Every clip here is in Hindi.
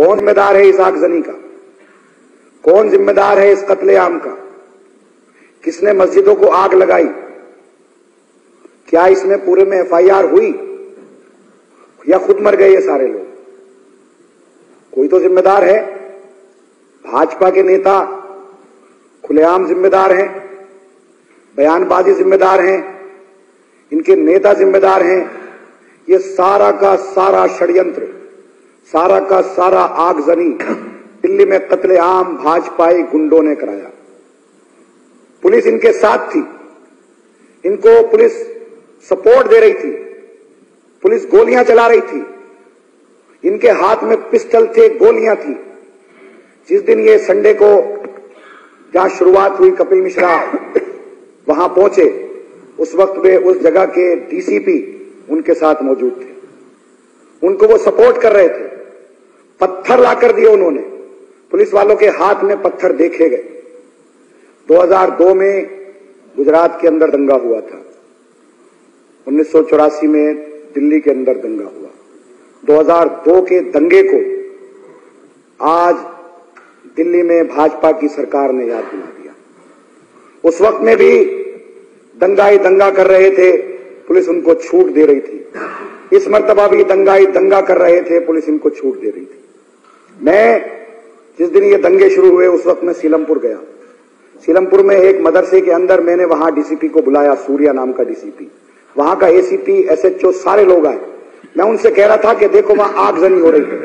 कौन जिम्मेदार है इस आगजनी का? कौन जिम्मेदार है इस कत्लेआम का? किसने मस्जिदों को आग लगाई? क्या इसमें पूरे में एफआईआर हुई या खुद मर गए ये सारे लोग? कोई तो जिम्मेदार है। भाजपा के नेता खुलेआम जिम्मेदार हैं, बयानबाजी जिम्मेदार हैं, इनके नेता जिम्मेदार हैं। ये सारा का सारा षड्यंत्र, सारा का सारा आगजनी दिल्ली में कत्लेआम भाजपाई गुंडों ने कराया। पुलिस इनके साथ थी, इनको पुलिस सपोर्ट दे रही थी, पुलिस गोलियां चला रही थी, इनके हाथ में पिस्टल थे, गोलियां थी। जिस दिन ये संडे को जहां शुरुआत हुई कपिल मिश्रा वहां पहुंचे, उस वक्त वे उस जगह के डीसीपी उनके साथ मौजूद थे। उनको वो सपोर्ट कर रहे थे। पत्थर लाकर दिए उन्होंने, पुलिस वालों के हाथ में पत्थर देखे गए। 2002 में गुजरात के अंदर दंगा हुआ था, 1984 में दिल्ली के अंदर दंगा हुआ। 2002 के दंगे को आज दिल्ली में भाजपा की सरकार ने याद दिला दिया। उस वक्त में भी दंगाई दंगा कर रहे थे, पुलिस उनको छूट दे रही थी। इस मर्तबा भी दंगाई दंगा कर रहे थे, पुलिस इनको छूट दे रही थी। मैं जिस दिन ये दंगे शुरू हुए उस वक्त मैं सीलमपुर गया। सीलमपुर में एक मदरसे के अंदर मैंने वहां डीसीपी को बुलाया, सूर्या नाम का डीसीपी, वहां का एसीपी, एसएचओ, सारे लोग आए। मैं उनसे कह रहा था कि देखो वहां आगजनी हो रही है,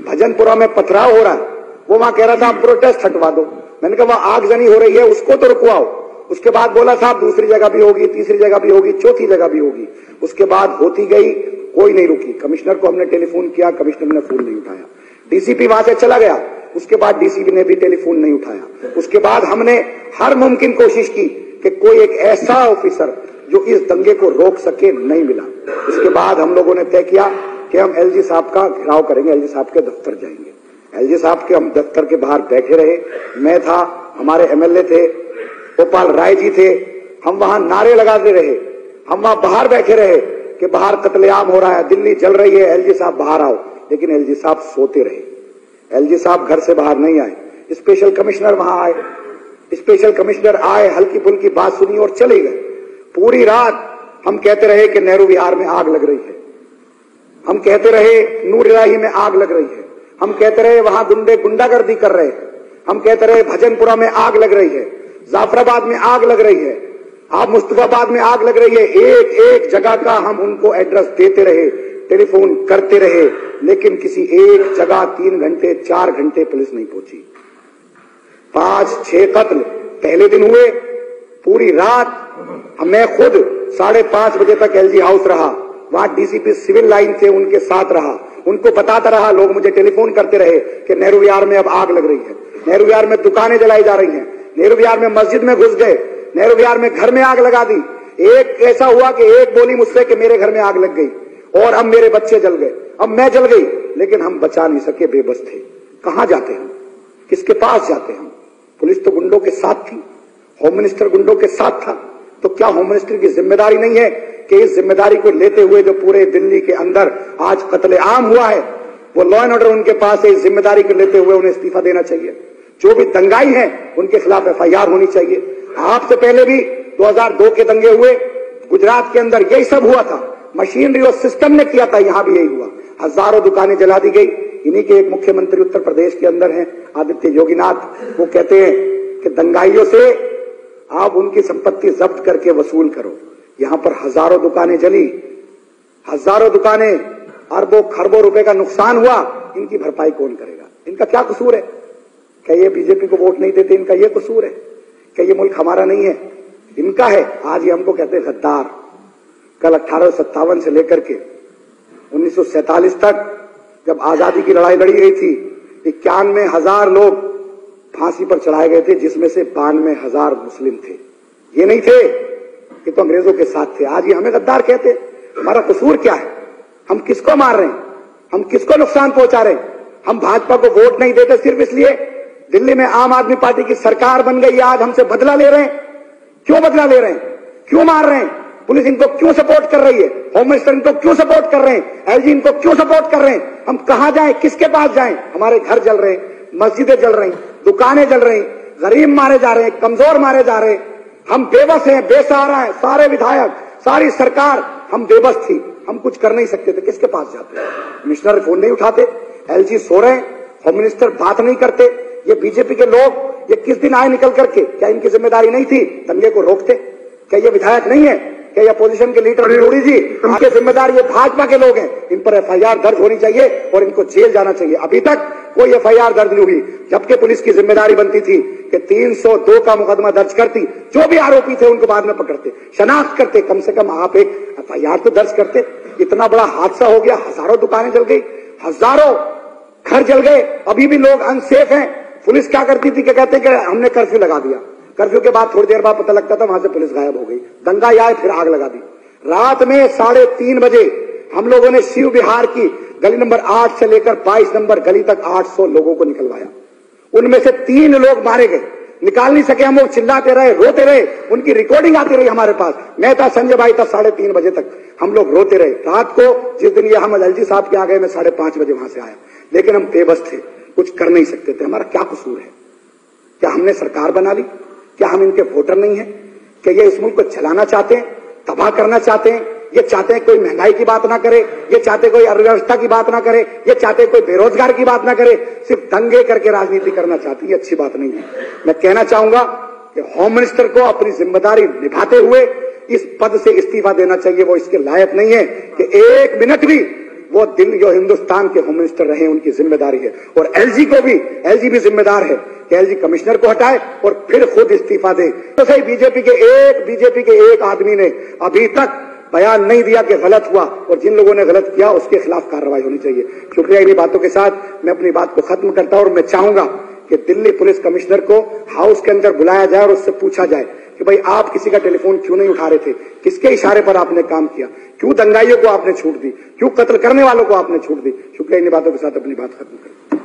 भजनपुरा में पथराव हो रहा है। वो वहां कह रहा था आप प्रोटेस्ट हटवा दो। मैंने कहा वहां आगजनी हो रही है, उसको तो रुकवाओ। उसके बाद बोला साहब दूसरी जगह भी होगी, तीसरी जगह भी होगी, चौथी जगह भी होगी। उसके बाद होती गई, कोई नहीं रुकी। कमिश्नर को हमने टेलीफोन किया, कमिश्नर ने फोन नहीं उठाया। डीसीपी वहां से चला गया, उसके बाद डीसीपी ने भी टेलीफोन नहीं उठाया। उसके बाद हमने हर मुमकिन कोशिश की कि कोई एक ऐसा ऑफिसर जो इस दंगे को रोक सके, नहीं मिला। इसके बाद हम लोगों ने तय किया कि हम एलजी साहब का घेराव करेंगे, एलजी साहब के दफ्तर जाएंगे। एलजी साहब के हम दफ्तर के बाहर बैठे रहे, मैं था, हमारे एमएलए थे, गोपाल राय जी थे। हम वहां नारे लगाते रहे, हम वहां बाहर बैठे रहे कि बाहर कत्लेआम हो रहा है, दिल्ली जल रही है, एलजी साहब बाहर आओ। लेकिन एलजी साहब सोते रहे, एलजी साहब घर से बाहर नहीं आए। स्पेशल कमिश्नर वहां आए, स्पेशल कमिश्नर आए, हल्की फुल्की बात सुनी और चले गए। पूरी रात हम कहते रहे कि नेहरू विहार में आग लग रही है, हम कहते रहे नूर इलाही में आग लग रही है, हम कहते रहे वहां गुंडे गुंडागर्दी कर रहे हैं, हम कहते रहे भजनपुरा में आग लग रही है, जाफराबाद में आग लग रही है, आप मुस्तफाबाद में आग लग रही है। एक एक जगह का हम उनको एड्रेस देते रहे, टेलीफोन करते रहे, लेकिन किसी एक जगह 3 घंटे 4 घंटे पुलिस नहीं पहुंची। 5-6 कत्ल पहले दिन हुए। पूरी रात मैं खुद 5:30 बजे तक एलजी हाउस रहा, वहां डीसीपी सिविल लाइन थे, उनके साथ रहा, उनको बताता रहा। लोग मुझे टेलीफोन करते रहे कि नेहरू विहार में अब आग लग रही है, नेहरू विहार में दुकानें जलाई जा रही हैं, नेहरू विहार में मस्जिद में घुस गए, नेहरू विहार में घर में आग लगा दी। एक ऐसा हुआ कि एक बोली मुझसे कि मेरे घर में आग लग गई और अब मेरे बच्चे जल गए, अब मैं जल गई, लेकिन हम बचा नहीं सके, बेबस थे। कहां जाते हम, किसके पास जाते हम? पुलिस तो गुंडों के साथ थी, होम मिनिस्टर गुंडों के साथ था। तो क्या होम मिनिस्टर की जिम्मेदारी नहीं है कि इस जिम्मेदारी को लेते हुए जो पूरे दिल्ली के अंदर आज कत्लेआम हुआ है, वो लॉ एंड ऑर्डर उनके पास है, इस जिम्मेदारी को लेते हुए उन्हें इस्तीफा देना चाहिए। जो भी दंगाई है उनके खिलाफ एफआईआर होनी चाहिए। आपसे पहले भी 2002 के दंगे हुए, गुजरात के अंदर यही सब हुआ था, मशीनरी और सिस्टम ने किया था, यहां भी यही हुआ। हजारों दुकानें जला दी गई। इन्हीं के एक मुख्यमंत्री उत्तर प्रदेश के अंदर हैं, आदित्य योगीनाथ, वो कहते हैं कि दंगाइयों से आप उनकी संपत्ति जब्त करके वसूल करो। यहां पर हजारों दुकानें जली, हजारों दुकानें, अरबों खरबों रुपए का नुकसान हुआ, इनकी भरपाई कौन करेगा? इनका क्या कसूर है? क्या ये बीजेपी को वोट नहीं देते, इनका ये कसूर है? क्या ये मुल्क हमारा नहीं है? इनका है। आज ये हमको कहते हैं गद्दार। कल 1857 से लेकर के 1947 तक जब आजादी की लड़ाई लड़ी गई थी, 91,000 लोग फांसी पर चढ़ाए गए थे, जिसमें से 92,000 मुस्लिम थे। ये नहीं थे कि तो अंग्रेजों के साथ थे। आज ये हमें गद्दार कहते। हमारा कसूर क्या है? हम किसको मार रहे हैं? हम किसको नुकसान पहुंचा रहे हैं? हम भाजपा को वोट नहीं देते सिर्फ इसलिए दिल्ली में आम आदमी पार्टी की सरकार बन गई, आज हमसे बदला ले रहे हैं। क्यों बदला ले रहे हैं? क्यों मार रहे हैं? पुलिस इनको क्यों सपोर्ट कर रही है, होम मिनिस्टर इनको क्यों सपोर्ट कर रहे हैं, एलजी इनको क्यों सपोर्ट कर रहे हैं। हम कहां जाएं, किसके पास जाएं? हमारे घर जल रहे हैं, मस्जिदें जल रही, दुकानें जल रही, गरीब मारे जा रहे हैं, कमजोर मारे जा रहे हैं। हम बेबस हैं, बेसहारा हैं, सारे विधायक, सारी सरकार हम बेबस थी, हम कुछ कर नहीं सकते थे। किसके पास जाते? कमिश्नर फोन नहीं उठाते, एलजी सो रहे, होम मिनिस्टर बात नहीं करते। ये बीजेपी के लोग ये किस दिन आए निकल करके? क्या इनकी जिम्मेदारी नहीं थी दंगे को रोकते? क्या ये विधायक नहीं है? क्या ये अपोजिशन के लीडर जोड़ी जी इनकी जिम्मेदारी? ये भाजपा के लोग हैं, इन पर एफआईआर दर्ज होनी चाहिए और इनको जेल जाना चाहिए। अभी तक कोई एफआईआर दर्ज नहीं हुई, जबकि पुलिस की जिम्मेदारी बनती थी कि 302 का मुकदमा दर्ज करती, जो भी आरोपी थे उनको बाद में पकड़ते, शनाख्त करते। कम से कम आप एक एफआईआर तो दर्ज करते। इतना बड़ा हादसा हो गया, हजारों दुकानें जल गई, हजारों घर जल गए, अभी भी लोग अनसेफ हैं। पुलिस क्या करती थी कि कहते कि हमने कर्फ्यू लगा दिया, कर्फ्यू के बाद थोड़ी देर बाद पता लगता था वहां से पुलिस गायब हो गई, दंगा आए फिर आग लगा दी। रात में 3:30 बजे हम लोगों ने शिव विहार की गली नंबर 8 से लेकर 22 नंबर गली तक 800 लोगों को निकलवाया। उनमें से 3 लोग मारे गए, निकाल नहीं सके हम लोग, चिल्लाते रहे, रोते रहे, उनकी रिकॉर्डिंग आती रही हमारे पास। मैं था, संजय भाई था, 3:30 बजे तक हम लोग रोते रहे। रात को जिस दिन ये हम एलजी साहब के आ गए, मैं 5:30 बजे वहां से आया, लेकिन हम बेबस थे, कुछ कर नहीं सकते थे। हमारा क्या कसूर है? क्या हमने सरकार बना ली? क्या हम इनके वोटर नहीं है? क्या ये इस मुल्क को चलाना चाहते हैं, तबाह करना चाहते हैं? ये चाहते हैं कोई महंगाई की बात ना करे, ये चाहते कोई अर्थव्यवस्था की बात ना करे, ये चाहते कोई बेरोजगार की बात ना करे, सिर्फ दंगे करके राजनीति करना चाहती है। अच्छी बात नहीं है। मैं कहना चाहूंगा कि होम मिनिस्टर को अपनी जिम्मेदारी निभाते हुए इस पद से इस्तीफा देना चाहिए। वो इसके लायक नहीं है कि 1 मिनट भी वो दिन जो हिंदुस्तान के होम मिनिस्टर रहे, उनकी जिम्मेदारी है। और एलजी को भी, एलजी भी जिम्मेदार है कि एलजी कमिश्नर को हटाए और फिर खुद इस्तीफा दे। तो सही बीजेपी के एक आदमी ने अभी तक बयान नहीं दिया कि गलत हुआ, और जिन लोगों ने गलत किया उसके खिलाफ कार्रवाई होनी चाहिए। शुक्रिया। इन्हीं बातों के साथ मैं अपनी बात को खत्म करता हूं और मैं चाहूंगा कि दिल्ली पुलिस कमिश्नर को हाउस के अंदर बुलाया जाए और उससे पूछा जाए कि भाई आप किसी का टेलीफोन क्यों नहीं उठा रहे थे, किसके इशारे पर आपने काम किया, क्यों दंगाइयों को आपने छूट दी, क्यों कत्ल करने वालों को आपने छूट दी। शुक्रिया। इन्हीं बातों के साथ अपनी बात खत्म करें।